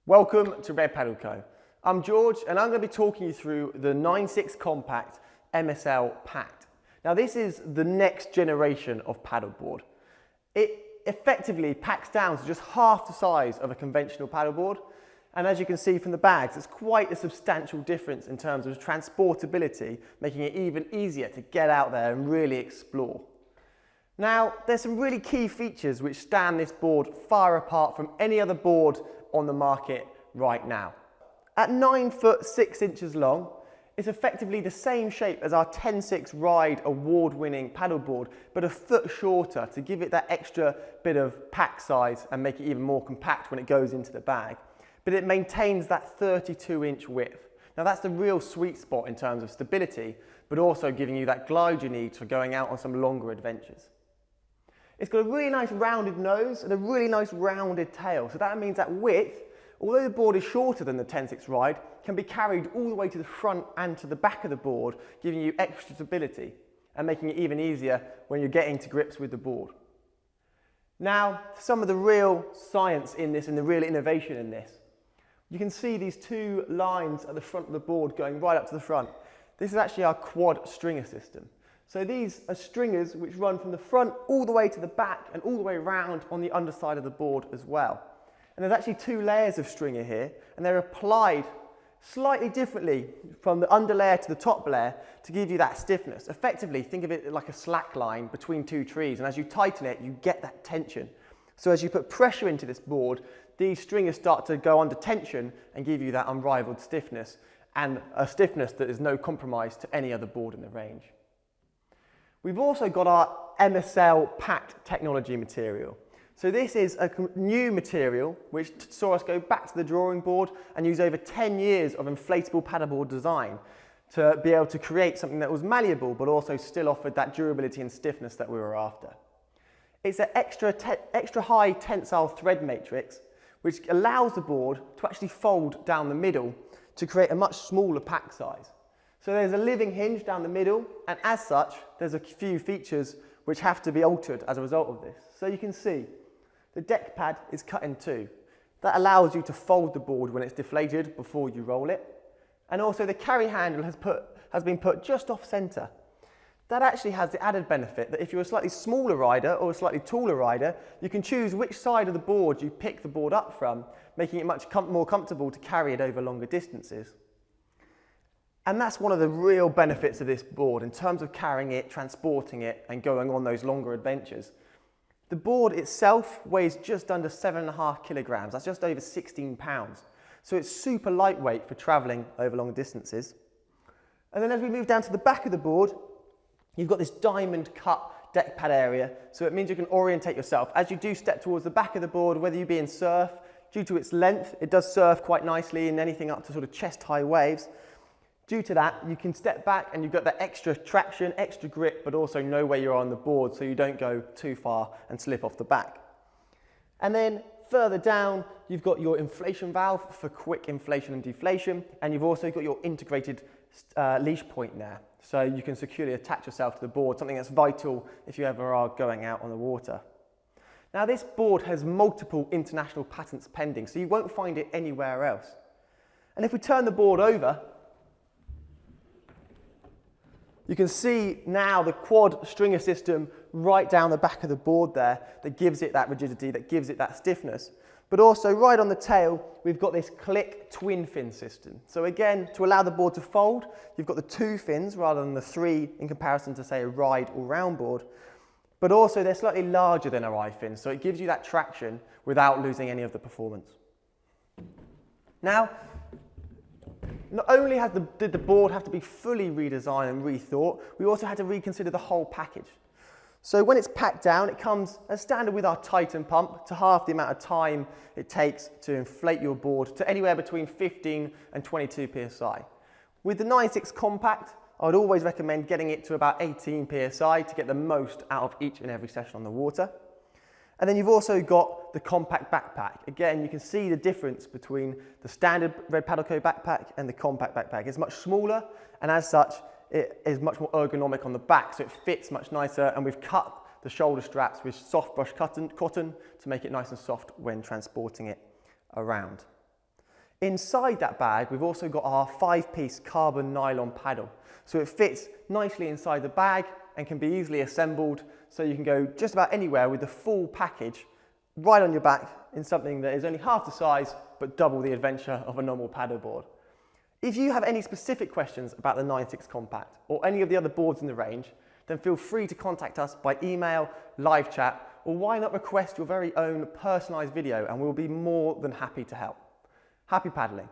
Welcome to Red Paddle Co. I'm George and I'm going to be talking you through the 9.6 Compact MSL Packed. Now this is the next generation of paddleboard. It effectively packs down to just half the size of a conventional paddleboard, and as you can see from the bags, it's quite a substantial difference in terms of transportability, making it even easier to get out there and really explore. Now there's some really key features which stand this board far apart from any other board on the market right now. At 9 foot 6 inches long, it's effectively the same shape as our 10.6 Ride award-winning paddleboard, but a foot shorter to give it that extra bit of pack size and make it even more compact when it goes into the bag. But it maintains that 32-inch width. Now that's the real sweet spot in terms of stability, but also giving you that glide you need for going out on some longer adventures. It's got a really nice rounded nose and a really nice rounded tail. So that means that width, although the board is shorter than the 10.6 Ride, can be carried all the way to the front and to the back of the board, giving you extra stability and making it even easier when you're getting to grips with the board. Now, some of the real science in this and the real innovation in this. You can see these two lines at the front of the board going right up to the front. This is actually our quad stringer system. So these are stringers which run from the front all the way to the back and all the way around on the underside of the board as well. And there's actually two layers of stringer here, and they're applied slightly differently from the under layer to the top layer to give you that stiffness. Effectively, think of it like a slack line between two trees, and as you tighten it, you get that tension. So as you put pressure into this board, these stringers start to go under tension and give you that unrivaled stiffness, and a stiffness that is no compromise to any other board in the range. We've also got our MSL packed technology material. So this is a new material which saw us go back to the drawing board and use over 10 years of inflatable paddleboard design to be able to create something that was malleable but also still offered that durability and stiffness that we were after. It's an extra high tensile thread matrix which allows the board to actually fold down the middle to create a much smaller pack size. So there's a living hinge down the middle, and as such, there's a few features which have to be altered as a result of this. So you can see the deck pad is cut in two. That allows you to fold the board when it's deflated before you roll it. And also the carry handle has been put just off center. That actually has the added benefit that if you're a slightly smaller rider or a slightly taller rider, you can choose which side of the board you pick the board up from, making it much more comfortable to carry it over longer distances. And that's one of the real benefits of this board in terms of carrying it, transporting it, and going on those longer adventures. The board itself weighs just under 7.5 kilograms. That's just over 16 pounds. So it's super lightweight for traveling over long distances. And then as we move down to the back of the board, you've got this diamond cut deck pad area. So it means you can orientate yourself. As you do step towards the back of the board, whether you be in surf, due to its length, it does surf quite nicely in anything up to sort of chest high waves. Due to that, you can step back and you've got that extra traction, extra grip, but also know where you're on the board so you don't go too far and slip off the back. And then further down, you've got your inflation valve for quick inflation and deflation, and you've also got your integrated leash point there. So you can securely attach yourself to the board, something that's vital if you ever are going out on the water. Now this board has multiple international patents pending, so you won't find it anywhere else. And if we turn the board over, you can see now the quad stringer system right down the back of the board there that gives it that rigidity, that gives it that stiffness. But also right on the tail, we've got this click twin fin system. So again, to allow the board to fold, you've got the two fins rather than the three in comparison to say a ride or round board. But also they're slightly larger than our I-fins, so it gives you that traction without losing any of the performance. Now, not only did the board have to be fully redesigned and rethought, we also had to reconsider the whole package. So when it's packed down, it comes as standard with our Titan pump to half the amount of time it takes to inflate your board to anywhere between 15 and 22 psi. With the 9.6 Compact, I would always recommend getting it to about 18 psi to get the most out of each and every session on the water. And then you've also got the compact backpack. Again, you can see the difference between the standard Red Paddle Co backpack and the compact backpack. It's much smaller, and as such, it is much more ergonomic on the back, so it fits much nicer, and we've cut the shoulder straps with soft brush cotton to make it nice and soft when transporting it around. Inside that bag, we've also got our 5-piece carbon nylon paddle. So it fits nicely inside the bag and can be easily assembled, so you can go just about anywhere with the full package right on your back in something that is only half the size but double the adventure of a normal paddleboard. If you have any specific questions about the 9/6 Compact or any of the other boards in the range, then feel free to contact us by email, live chat, or why not request your very own personalised video, and we'll be more than happy to help. Happy paddling!